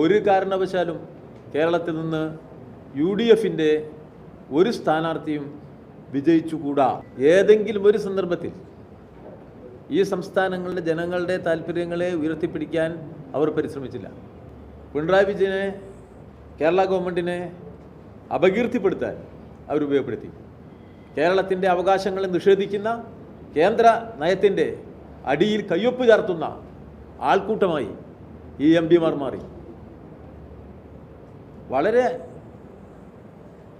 ഒരു കാരണവശാലും കേരളത്തിൽ നിന്ന് UDFൻ്റെ ഒരു സ്ഥാനാർത്ഥിയും വിജയിച്ചുകൂടാ. ഏതെങ്കിലും ഒരു സന്ദർഭത്തിൽ ഈ സംസ്ഥാനങ്ങളുടെ ജനങ്ങളുടെ താല്പര്യങ്ങളെ ഉയർത്തിപ്പിടിക്കാൻ അവർ പരിശ്രമിച്ചില്ല. പിണറായി വിജയനെ, കേരള ഗവൺമെൻറ്റിനെ അപകീർത്തിപ്പെടുത്താൻ അവർ ഉപയോഗപ്പെടുത്തി. കേരളത്തിൻ്റെ അവകാശങ്ങളെ നിഷേധിക്കുന്ന കേന്ദ്ര നയത്തിൻ്റെ അടിയിൽ കയ്യൊപ്പ് ചാർത്തുന്ന ആൾക്കൂട്ടമായി ഈ MP-മാർ മാറി. വളരെ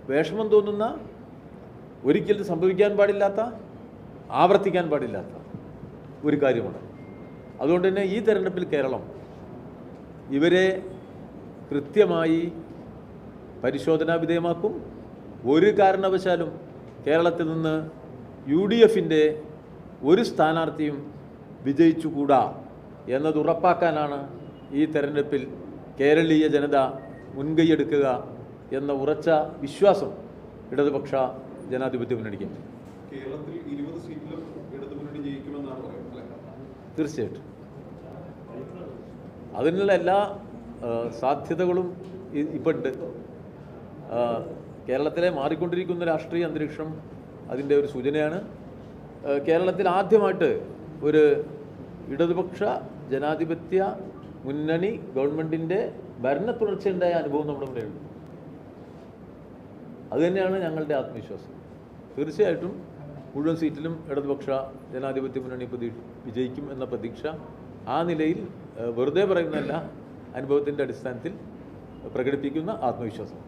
വിഷമം തോന്നുന്ന, ഒരിക്കലും സംഭവിക്കാൻ പാടില്ലാത്ത, ആവർത്തിക്കാൻ പാടില്ലാത്ത ഒരു കാര്യമാണ്. അതുകൊണ്ട് തന്നെ ഈ തെരഞ്ഞെടുപ്പിൽ കേരളം ഇവരെ കൃത്യമായി പരിശോധനാ വിധേയമാക്കും. ഒരു കാരണവശാലും കേരളത്തിൽ നിന്ന് UDFൻ്റെ ഒരു സ്ഥാനാർത്ഥിയും വിജയിച്ചുകൂടാ എന്നത് ഉറപ്പാക്കാനാണ് ഈ തെരഞ്ഞെടുപ്പിൽ കേരളീയ ജനത മുൻകൈയെടുക്കുക എന്ന ഉറച്ച വിശ്വാസം ഇടതുപക്ഷ ജനാധിപത്യ മുന്നണിക്ക്. കേരളത്തിൽ 20 സീറ്റിലും ഇടതുമുന്നണി ജയിക്കുമെന്നാണ് പറയുന്നത്. തീർച്ചയായിട്ടും അതിനുള്ള എല്ലാ സാധ്യതകളും ഇപ്പോൾ ഉണ്ട്. കേരളത്തിലെ മാറിക്കൊണ്ടിരിക്കുന്ന രാഷ്ട്രീയ അന്തരീക്ഷം അതിൻ്റെ ഒരു സൂചനയാണ്. കേരളത്തിൽ ആദ്യമായിട്ട് ഒരു ഇടതുപക്ഷ ജനാധിപത്യ മുന്നണി ഗവൺമെൻറ്റിൻ്റെ ഭരണ തുടർച്ചയുണ്ടായ അനുഭവം നമ്മുടെ മുന്നിലുണ്ട്. അതുതന്നെയാണ് ഞങ്ങളുടെ ആത്മവിശ്വാസം. തീർച്ചയായിട്ടും മുഴുവൻ സീറ്റിലും ഇടതുപക്ഷ ജനാധിപത്യ മുന്നണി വിജയിക്കും എന്ന പ്രതീക്ഷ ആ നിലയിൽ വെറുതെ പറയുന്നതല്ല, അനുഭവത്തിൻ്റെ അടിസ്ഥാനത്തിൽ പ്രകടിപ്പിക്കുന്ന ആത്മവിശ്വാസം.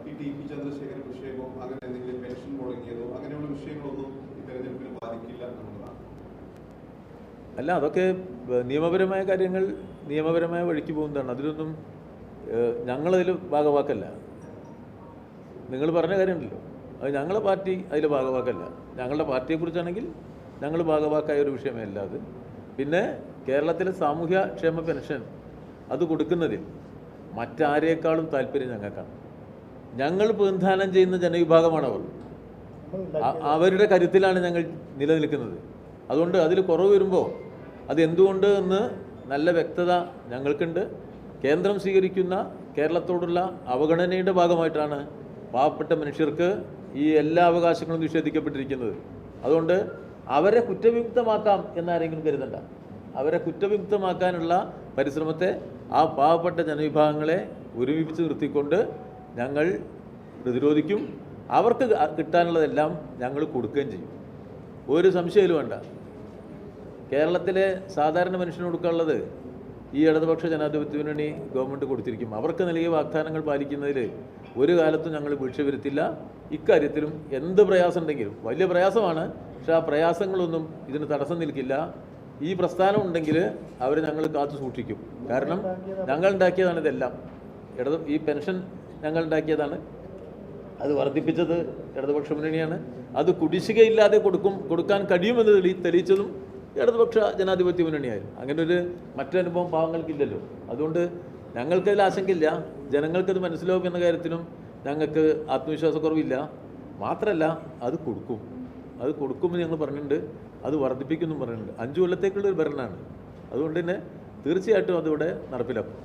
ഈ TP ചന്ദ്രശേഖരൻ വിഷയമോ അങ്ങനെ എന്തെങ്കിലും പെൻഷൻ മുടങ്ങിയതോ അങ്ങനെയുള്ള വിഷയങ്ങളൊന്നും ഈ തെരഞ്ഞെടുപ്പിനെ ബാധിക്കില്ല എന്നുള്ളതാണ്. അല്ല, അതൊക്കെ നിയമപരമായ കാര്യങ്ങൾ നിയമപരമായ വഴിക്ക് പോകുന്നതാണ്. അതിലൊന്നും ഞങ്ങളതിൽ ഭാഗവാക്കല്ല. നിങ്ങൾ പറഞ്ഞ കാര്യമുണ്ടല്ലോ, അത് ഞങ്ങളുടെ പാർട്ടി അതിൽ ഭാഗവാക്കല്ല. ഞങ്ങളുടെ പാർട്ടിയെക്കുറിച്ചാണെങ്കിൽ ഞങ്ങൾ ഭാഗവാക്കായ ഒരു വിഷയമേ അല്ല അത്. പിന്നെ കേരളത്തിലെ സാമൂഹ്യ ക്ഷേമ പെൻഷൻ അത് കൊടുക്കുന്നതിൽ മറ്റാരേക്കാളും താല്പര്യം ഞങ്ങൾക്കാണ്. ഞങ്ങൾ പ്രതിനിധാനം ചെയ്യുന്ന ജനവിഭാഗമാണ് അവർ. അവരുടെ കരുത്തിലാണ് ഞങ്ങൾ നിലനിൽക്കുന്നത്. അതുകൊണ്ട് അതിൽ കുറവ് വരുമ്പോൾ അതെന്തുകൊണ്ട് എന്ന് നല്ല വ്യക്തത ഞങ്ങൾക്കുണ്ട്. കേന്ദ്രം സ്വീകരിക്കുന്ന കേരളത്തോടുള്ള അവഗണനയുടെ ഭാഗമായിട്ടാണ് പാവപ്പെട്ട മനുഷ്യർക്ക് ഈ എല്ലാ അവകാശങ്ങളും നിഷേധിക്കപ്പെട്ടിരിക്കുന്നത്. അതുകൊണ്ട് അവരെ കുറ്റവിമുക്തമാക്കാം എന്നാരെങ്കിലും കരുതണ്ട. അവരെ കുറ്റവിമുക്തമാക്കാനുള്ള പരിശ്രമത്തെ ആ പാവപ്പെട്ട ജനവിഭാഗങ്ങളെ ഒരുമിപ്പിച്ച് നിർത്തിക്കൊണ്ട് ഞങ്ങൾ പ്രതിരോധിക്കും. അവർക്ക് കിട്ടാനുള്ളതെല്ലാം ഞങ്ങൾ കൊടുക്കുകയും ചെയ്യും. ഒരു സംശയവും വേണ്ട. കേരളത്തിലെ സാധാരണ മനുഷ്യന് കൊടുക്കാനുള്ളത് ഈ ഇടതുപക്ഷ ജനാധിപത്യ മുന്നണി ഗവൺമെൻറ് കൊടുത്തിരിക്കും. അവർക്ക് നൽകിയ വാഗ്ദാനങ്ങൾ പാലിക്കുന്നതിൽ ഒരു കാലത്തും ഞങ്ങൾ വീഴ്ച വരുത്തില്ല. ഇക്കാര്യത്തിലും എന്ത് പ്രയാസം ഉണ്ടെങ്കിലും, വലിയ പ്രയാസമാണ്, പക്ഷേ ആ പ്രയാസങ്ങളൊന്നും ഇതിന് തടസ്സം നിൽക്കില്ല. ഈ പ്രസ്ഥാനം ഉണ്ടെങ്കിൽ അവർ ഞങ്ങൾ കാത്തു സൂക്ഷിക്കും. കാരണം ഞങ്ങൾ ഉണ്ടാക്കിയതാണ് ഇതെല്ലാം. ഈ പെൻഷൻ ഞങ്ങൾ ഉണ്ടാക്കിയതാണ്. അത് വർദ്ധിപ്പിച്ചത് ഇടതുപക്ഷ മുന്നണിയാണ്. അത് കുടിശ്ശികയില്ലാതെ കൊടുക്കാൻ കഴിയുമെന്ന് തെളിയിച്ചതും ഇടതുപക്ഷ ജനാധിപത്യ മുന്നണിയായിരുന്നു. അങ്ങനെ ഒരു മറ്റനുഭവം പാവങ്ങൾക്കില്ലല്ലോ. അതുകൊണ്ട് ഞങ്ങൾക്കതിൽ ആശങ്കയില്ല. ജനങ്ങൾക്കത് മനസ്സിലാവും എന്ന കാര്യത്തിലും ഞങ്ങൾക്ക് ആത്മവിശ്വാസക്കുറവില്ല. മാത്രമല്ല, അത് കൊടുക്കുമെന്ന് ഞങ്ങൾ പറഞ്ഞിട്ടുണ്ട്. അത് വർദ്ധിപ്പിക്കുമെന്നും പറഞ്ഞിട്ടുണ്ട്. 5 കൊല്ലത്തേക്കുള്ളൊരു ഭരണമാണ്. അതുകൊണ്ട് തന്നെ തീർച്ചയായിട്ടും അതിവിടെ നടപ്പിലാക്കും.